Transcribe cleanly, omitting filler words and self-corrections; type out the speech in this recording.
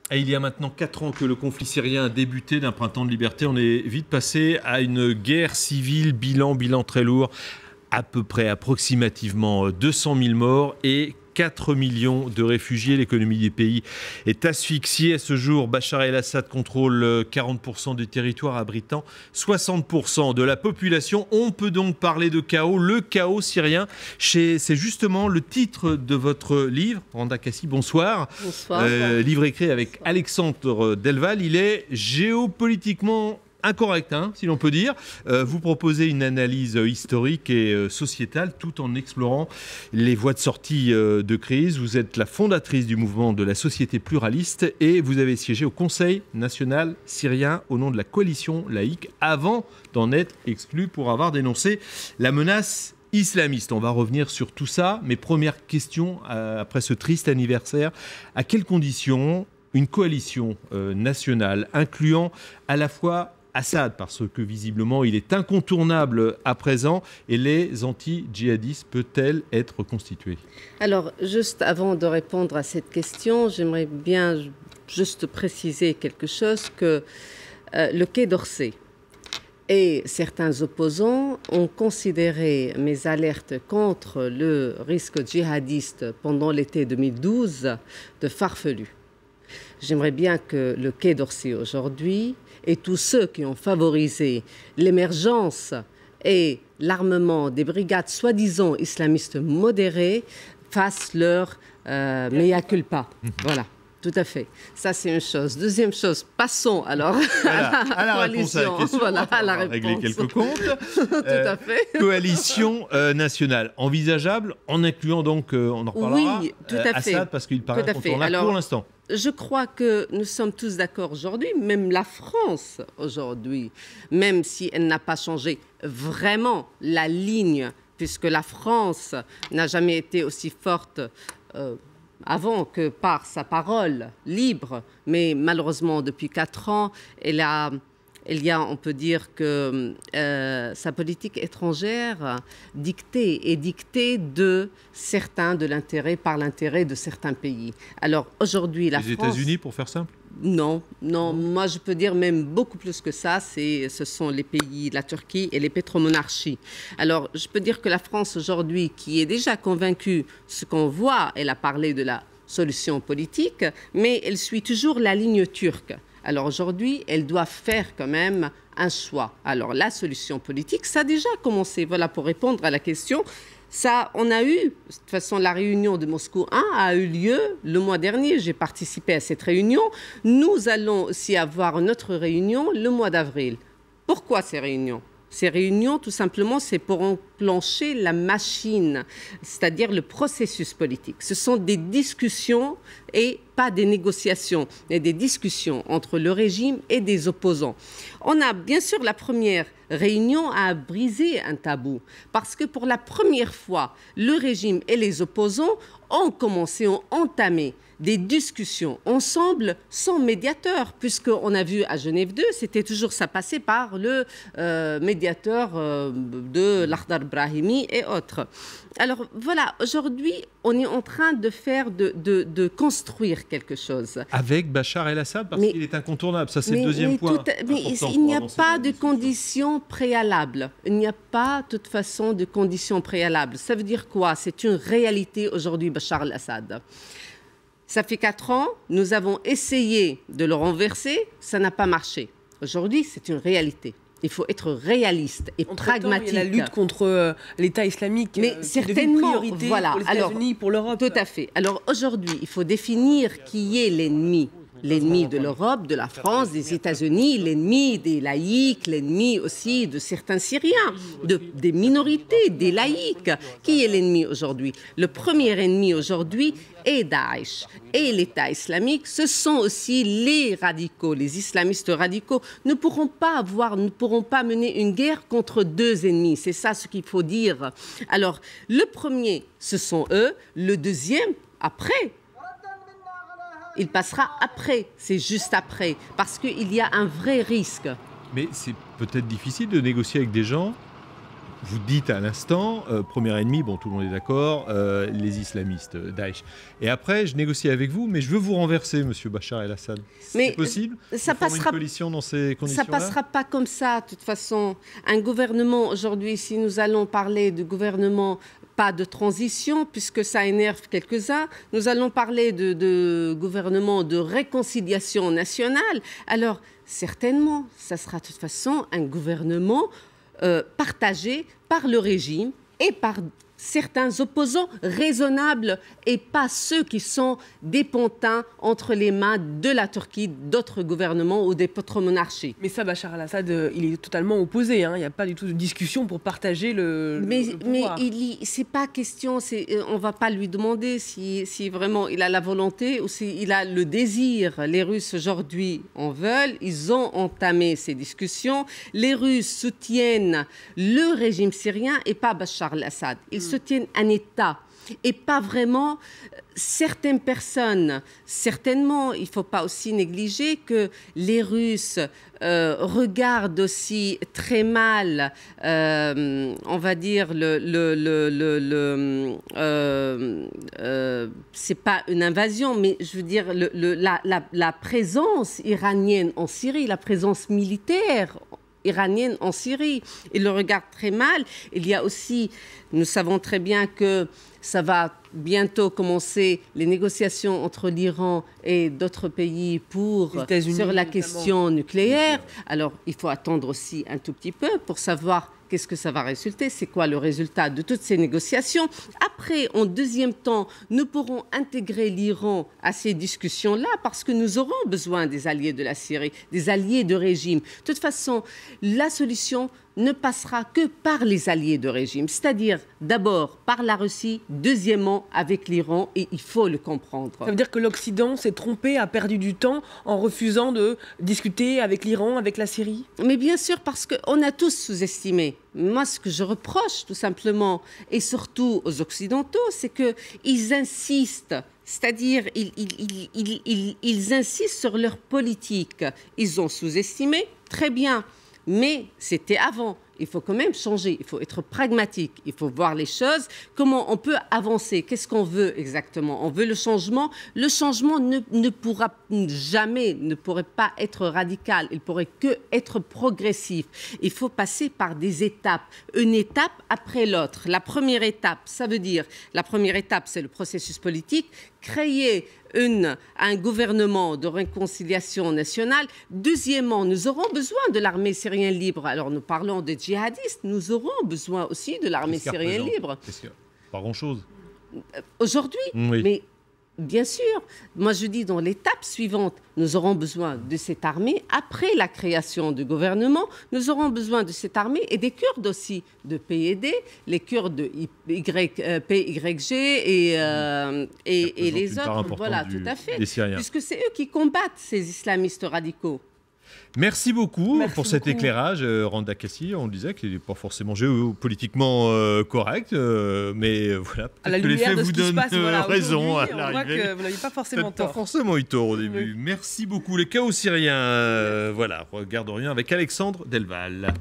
Et il y a maintenant 4 ans que le conflit syrien a débuté. D'un printemps de liberté, on est vite passé à une guerre civile, bilan très lourd, à peu près approximativement 200 000 morts et 4 millions de réfugiés. L'économie du pays est asphyxiée. À ce jour, Bachar el-Assad contrôle 40% du territoire, abritant 60% de la population. On peut donc parler de chaos, le chaos syrien. C'est justement le titre de votre livre. Randa Kassi, bonsoir. Bonsoir. Livre écrit avec Alexandre Delval. Il est géopolitiquement incorrect, si l'on peut dire. Vous proposez une analyse historique et sociétale tout en explorant les voies de sortie de crise. Vous êtes la fondatrice du mouvement de la société pluraliste et vous avez siégé au Conseil national syrien au nom de la coalition laïque avant d'en être exclu pour avoir dénoncé la menace islamiste. On va revenir sur tout ça. Mais première question, après ce triste anniversaire, à quelles conditions une coalition nationale incluant à la fois Assad, parce que visiblement il est incontournable à présent, et les anti-djihadistes peut-elle être constituée? Alors, juste avant de répondre à cette question, j'aimerais bien juste préciser quelque chose, que le Quai d'Orsay et certains opposants ont considéré mes alertes contre le risque djihadiste pendant l'été 2012 de farfelus. J'aimerais bien que le Quai d'Orsay aujourd'hui et tous ceux qui ont favorisé l'émergence et l'armement des brigades soi-disant islamistes modérées fassent leur mea culpa. Voilà. Tout à fait. Ça, c'est une chose. Deuxième chose, passons alors à la réponse à la question. Voilà, à la réponse. Régler quelques comptes. Tout à fait. Coalition nationale envisageable, en incluant donc, on en reparlera, oui, tout à fait. Assad, parce qu'il paraît incontournable pour l'instant. Je crois que nous sommes tous d'accord aujourd'hui, même la France aujourd'hui, même si elle n'a pas changé vraiment la ligne, puisque la France n'a jamais été aussi forte avant que par sa parole libre, mais malheureusement depuis 4 ans, on peut dire que sa politique étrangère dictée de certains, par l'intérêt de certains pays. Alors aujourd'hui, la France... Les États-Unis, pour faire simple? Non, moi je peux dire même beaucoup plus que ça, ce sont les pays, la Turquie et les pétromonarchies. Alors je peux dire que la France aujourd'hui, qui est déjà convaincue, ce qu'on voit, elle a parlé de la solution politique, mais elle suit toujours la ligne turque. Alors aujourd'hui, elle doit faire quand même un choix. Alors la solution politique, ça a déjà commencé. Voilà, pour répondre à la question. Ça, on a eu, de toute façon, la réunion de Moscou 1 a eu lieu le mois dernier. J'ai participé à cette réunion. Nous allons aussi avoir notre réunion le mois d'avril. Pourquoi ces réunions ? Ces réunions, tout simplement, c'est pour enclencher la machine, c'est-à-dire le processus politique. Ce sont des discussions et pas des négociations, mais des discussions entre le régime et des opposants. On a, bien sûr, la première réunion à briser un tabou, parce que pour la première fois, le régime et les opposants ont entamé des discussions ensemble sans médiateur, puisqu'on a vu à Genève 2, ça passait par le médiateur de l'Akhdar Brahimi et autres. Alors voilà, aujourd'hui, on est en train de construire quelque chose. Avec Bachar el-Assad, parce qu'il est incontournable. Ça, c'est le deuxième point. Mais il n'y a pas de conditions préalables. Il n'y a pas, de toute façon, de conditions préalables. Ça veut dire quoi? C'est une réalité aujourd'hui, Bachar el-Assad. Ça fait 4 ans, nous avons essayé de le renverser, ça n'a pas marché. Aujourd'hui, c'est une réalité. Il faut être réaliste et pragmatique. Il y a la lutte contre l'État islamique, mais certainement, priorité voilà. pour les États-Unis, pour l'Europe. Tout à fait. Alors aujourd'hui, il faut définir qui est l'ennemi. L'ennemi de l'Europe, de la France, des États-Unis, l'ennemi des laïcs, l'ennemi aussi de certains Syriens, des minorités, des laïcs. Qui est l'ennemi aujourd'hui? Le premier ennemi aujourd'hui est Daesh et l'État islamique. Ce sont aussi les radicaux, les islamistes radicaux. Nous ne pourrons pas mener une guerre contre 2 ennemis. C'est ça ce qu'il faut dire. Alors, le premier, ce sont eux. Le deuxième, après. Il passera après, c'est juste après, parce qu'il y a un vrai risque. Mais c'est peut-être difficile de négocier avec des gens vous dites à l'instant, premier ennemi, bon, tout le monde est d'accord, les islamistes, Daesh. Et après, je négocie avec vous, mais je veux vous renverser, monsieur Bachar el-Assad. C'est possible? Ça passera, une coalition dans ces conditions-là? ça passera pas comme ça, de toute façon. Un gouvernement, aujourd'hui, si nous allons parler de gouvernement, pas de transition, puisque ça énerve quelques-uns, nous allons parler de gouvernement de réconciliation nationale. Alors, certainement, ça sera de toute façon un gouvernement partagé par le régime et par certains opposants raisonnables et pas ceux qui sont des pantins entre les mains de la Turquie, d'autres gouvernements ou des pétromonarchies. Mais ça, Bachar el-Assad, il est totalement opposé. Hein. Il n'y a pas du tout de discussion pour partager le pouvoir. Mais c'est pas question, on ne va pas lui demander si vraiment il a la volonté ou s'il a le désir. Les Russes aujourd'hui en veulent, ils ont entamé ces discussions. Les Russes soutiennent le régime syrien et pas Bachar el-Assad. Ils soutiennent un État et pas vraiment certaines personnes. Certainement, il ne faut pas aussi négliger que les Russes regardent aussi très mal, on va dire, c'est pas une invasion, mais je veux dire la présence iranienne en Syrie, la présence militaire iranienne en Syrie. Ils le regardent très mal. Il y a aussi, nous savons très bien que ça va bientôt commencer les négociations entre l'Iran et d'autres pays sur la question nucléaire. Alors, il faut attendre aussi un tout petit peu pour savoir qu'est-ce que ça va résulter, c'est quoi le résultat de toutes ces négociations. Après, en deuxième temps, nous pourrons intégrer l'Iran à ces discussions-là parce que nous aurons besoin des alliés de la Syrie, des alliés de régime. De toute façon, la solution ne passera que par les alliés de régime, c'est-à-dire d'abord par la Russie, deuxièmement avec l'Iran, et il faut le comprendre. Ça veut dire que l'Occident s'est trompé, a perdu du temps en refusant de discuter avec l'Iran, avec la Syrie? Mais bien sûr, parce qu'on a tous sous-estimé. Moi, ce que je reproche tout simplement, et surtout aux Occidentaux, c'est qu'ils insistent. C'est-à-dire, ils insistent sur leur politique. Ils ont sous-estimé, très bien. Mais c'était avant. Il faut quand même changer. Il faut être pragmatique. Il faut voir les choses. Comment on peut avancer? Qu'est-ce qu'on veut exactement? On veut le changement. Le changement ne pourra jamais, ne pourrait pas être radical. Il pourrait que être progressif. Il faut passer par des étapes. Une étape après l'autre. La première étape, ça veut dire, la première étape, c'est le processus politique. Créer un gouvernement de réconciliation nationale. Deuxièmement, nous aurons besoin de l'armée syrienne libre. Alors, nous parlons des djihadistes, nous aurons besoin aussi de l'armée syrienne libre. Pas grand-chose. Aujourd'hui, oui. Mais bien sûr, moi je dis dans l'étape suivante, nous aurons besoin de cette armée. Après la création du gouvernement, nous aurons besoin de cette armée et des Kurdes aussi, de PYD, les Kurdes de PYG et les autres. Voilà, tout à fait. Puisque c'est eux qui combattent ces islamistes radicaux. Merci beaucoup pour cet éclairage, Randa Kassi. On le disait qu'il n'est pas forcément géopolitiquement correct, mais voilà, peut-être que les faits vous donnent raison à l'arrivée. On voit que vous n'avez pas forcément tort. Pas forcément eu tort au début. Merci beaucoup. Les chaos syriens, voilà, regarde rien avec Alexandre Delval.